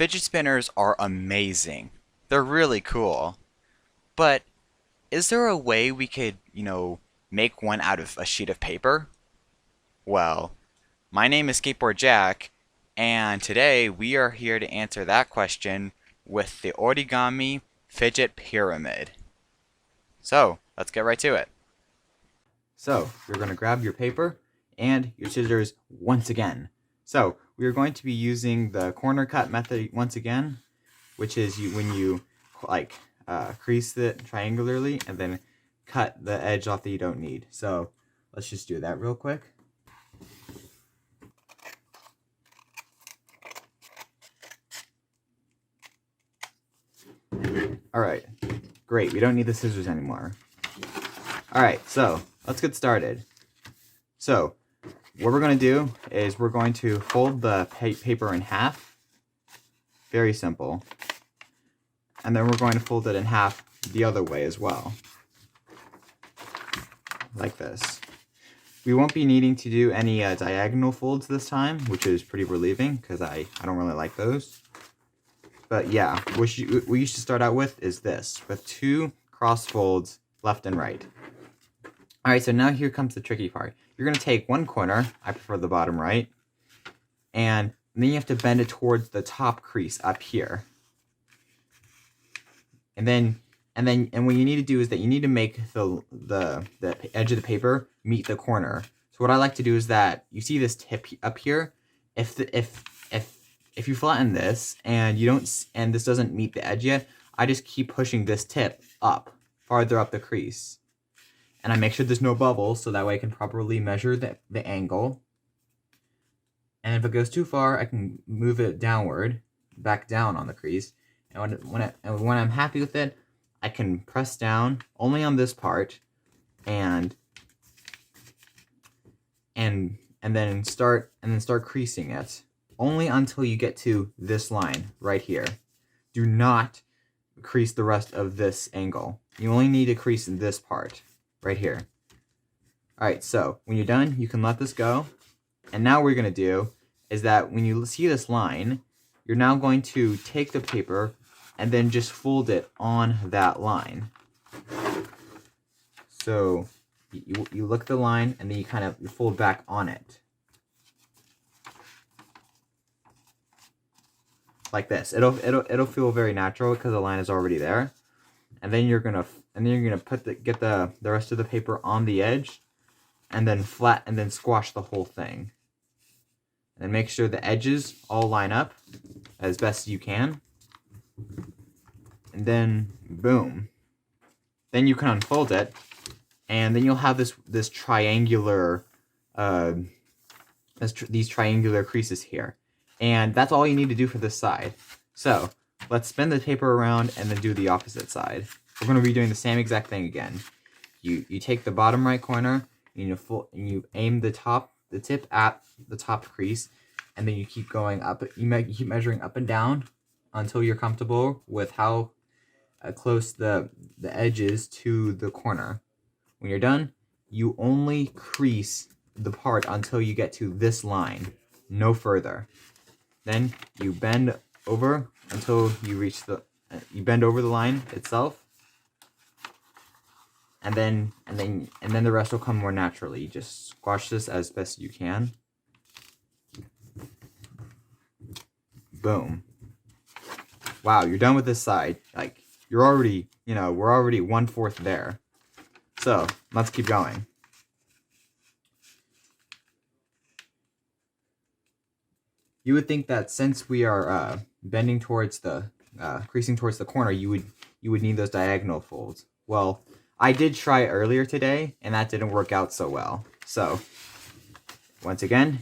Fidget spinners are amazing. They're really cool. But is there a way we could, make one out of a sheet of paper? Well, my name is SkateBoard Jack, and today we are here to answer that question with the origami fidget pyramid. So, let's get right to it. So, you're going to grab your paper and your scissors once again. So, we are going to be using the corner cut method once again, which is when you crease it triangularly and then cut the edge off that you don't need. So, let's just do that real quick. Alright, great, we don't need the scissors anymore. Alright, so let's get started. So, what we're going to do is we're going to fold the paper in half. Very simple. And then we're going to fold it in half the other way as well. Like this. We won't be needing to do any diagonal folds this time, which is pretty relieving because I don't really like those. But yeah, what you should start out with is this, with 2 cross folds left and right. Alright, so now here comes the tricky part. You're going to take one corner, I prefer the bottom right, and then you have to bend it towards the top crease up here. And what you need to do is that you need to make the edge of the paper meet the corner. So what I like to do is that you see this tip up here. If you flatten this and this doesn't meet the edge yet, I just keep pushing this tip up, farther up the crease. And I make sure there's no bubbles, so that way I can properly measure the angle. And if it goes too far, I can move it downward, back down on the crease. And when I'm happy with it, I can press down only on this part, and then start creasing it. Only until you get to this line right here. Do not crease the rest of this angle. You only need to crease in this part right here. Alright, so when you're done, you can let this go. And now what we're going to do is that when you see this line, you're now going to take the paper and then just fold it on that line. So you look at the line and then you kind of fold back on it. Like this. It'll feel very natural because the line is already there. And then you're gonna get the rest of the paper on the edge, and then squash the whole thing. And then make sure the edges all line up as best you can. And then boom. Then you can unfold it, and then you'll have this triangular these triangular creases here. And that's all you need to do for this side. So, let's spin the paper around and then do the opposite side. We're going to be doing the same exact thing again. You take the bottom right corner, and you aim the tip at the top crease, and then you keep going up. You keep measuring up and down until you're comfortable with how close the edge is to the corner. When you're done, you only crease the part until you get to this line, no further. Then you bend over until you reach you bend over the line itself, and then the rest will come more naturally. You just squash this as best you can. Boom. Wow, you're done with this side. Like, you're already, we're already 1/4 there. So let's keep going. You would think that since we are bending towards creasing towards the corner, you would need those diagonal folds. Well, I did try earlier today, and that didn't work out so well. So, once again,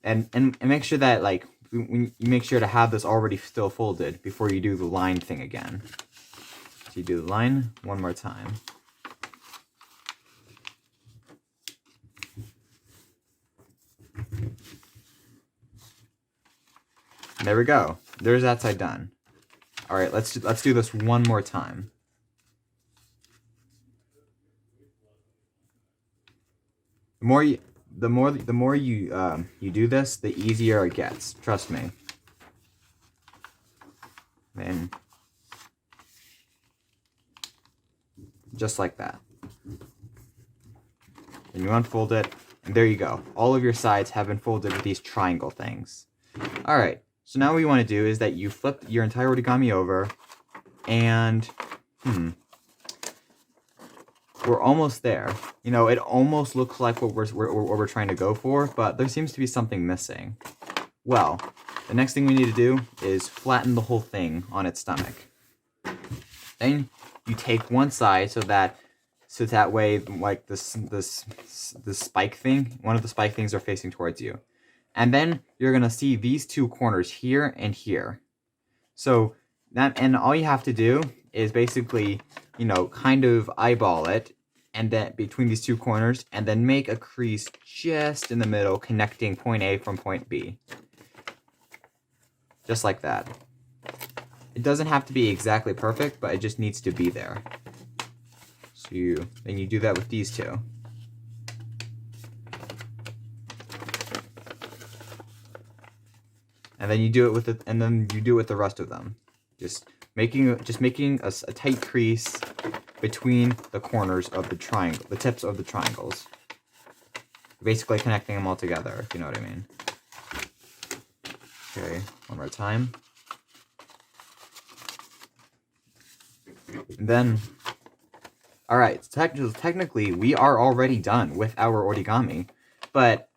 and make sure that you make sure to have this already still folded before you do the line thing again. So you do the line one more time. There we go. There's that side done. All right, let's do this one more time. The more you do this, the easier it gets. Trust me. just like that. Then you unfold it, and there you go. All of your sides have been folded with these triangle things. Alright, so now what you want to do is that you flip your entire origami over, and, we're almost there. You know, it almost looks like what we're trying to go for, but there seems to be something missing. Well, the next thing we need to do is flatten the whole thing on its stomach. Then you take one side so that way, like this spike thing, one of the spike things are facing towards you. And then you're gonna see these two corners here and here. So and all you have to do is basically, you know, kind of eyeball it, and then between these two corners, and then make a crease just in the middle, connecting point A from point B. Just like that. It doesn't have to be exactly perfect, but it just needs to be there. So then you do that with these two. And then you do it with the rest of them. Just making a tight crease between the corners of the triangle, the tips of the triangles. Basically connecting them all together, if you know what I mean. Okay, one more time. And then, alright, technically we are already done with our origami, but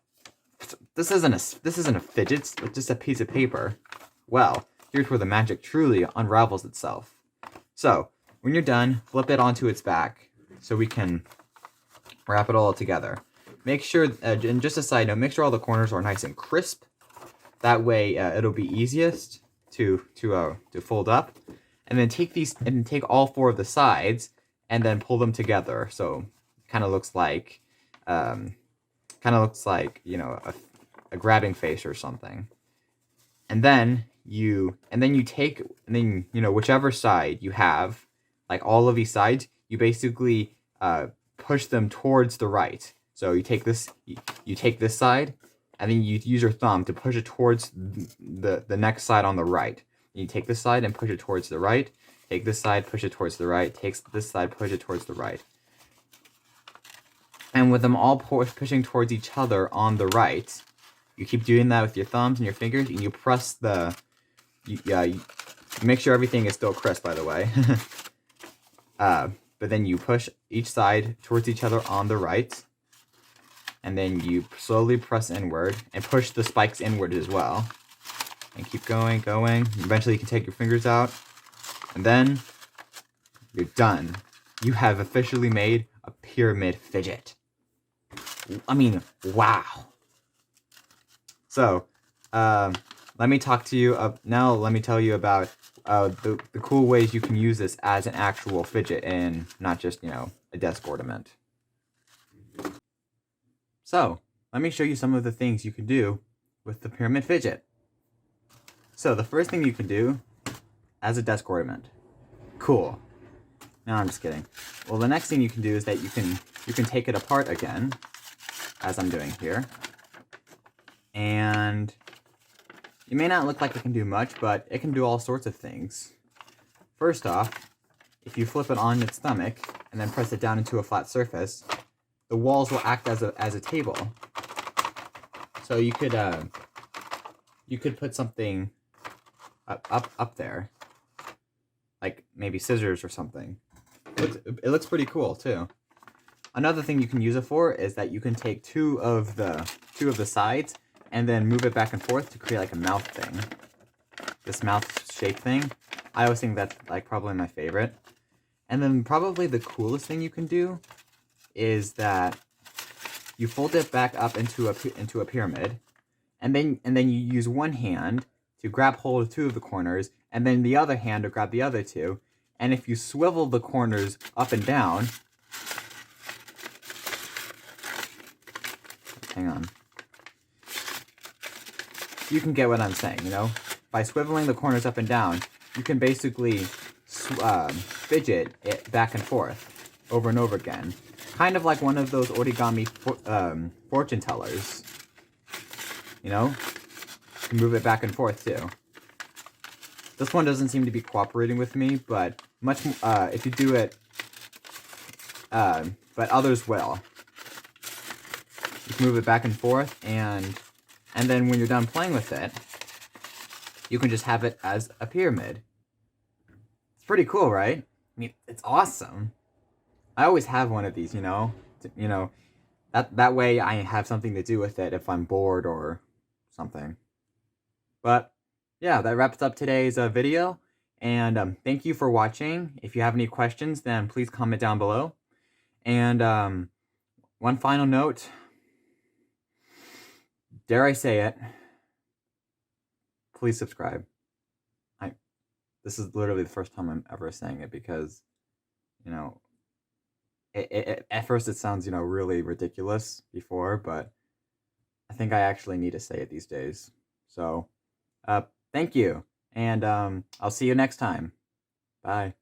this isn't a fidget, it's just a piece of paper. Well, here's where the magic truly unravels itself. So, when you're done, flip it onto its back so we can wrap it all together. Make sure, and just a side note, make sure all the corners are nice and crisp. That way, it'll be easiest to fold up. And then take all four of the sides and then pull them together. So, kind of looks like, you know, a grabbing face or something. And then you know, whichever side you have, like all of these sides, you basically push them towards the right. So you take this side, and then you use your thumb to push it towards the next side on the right. You take this side and push it towards the right. Take this side, push it towards the right. Take this side, push it towards the right. And with them all pushing towards each other on the right, you keep doing that with your thumbs and your fingers, and you press you make sure everything is still crisp, by the way. But then you push each side towards each other on the right, and then you slowly press inward and push the spikes inward as well. And keep going. Eventually you can take your fingers out, and then you're done. You have officially made a pyramid fidget. I mean, wow. So, let me tell you about the cool ways you can use this as an actual fidget and not just, you know, a desk ornament. So, let me show you some of the things you can do with the pyramid fidget. So, the first thing you can do as a desk ornament. Cool. No, I'm just kidding. Well, the next thing you can do is that you can take it apart again, as I'm doing here. And it may not look like it can do much, but it can do all sorts of things. First off, if you flip it on its stomach and then press it down into a flat surface, the walls will act as a table. So you could put something up there, like maybe scissors or something. It looks pretty cool too. Another thing you can use it for is that you can take two of the sides and then move it back and forth to create like a mouth thing. This mouth shape thing. I always think that's like probably my favorite. And then probably the coolest thing you can do is that you fold it back up into a pyramid, and then you use one hand to grab hold of two of the corners, and then the other hand to grab the other two. And if you swivel the corners up and down, hang on, you can get what I'm saying, you know? By swiveling the corners up and down, you can basically fidget it back and forth over and over again. Kind of like one of those origami fortune tellers. You know? You can move it back and forth too. This one doesn't seem to be cooperating with me, but if you do it but others will. You can move it back and forth, and then when you're done playing with it, you can just have it as a pyramid. It's pretty cool, right? I mean, it's awesome. I always have one of these, you know, that way I have something to do with it if I'm bored or something. But yeah, that wraps up today's video, and thank you for watching. If you have any questions, then please comment down below. And one final note, dare I say it, please subscribe. This is literally the first time I'm ever saying it because, you know, at first it sounds, you know, really ridiculous before, but I think I actually need to say it these days. So, thank you, and I'll see you next time. Bye.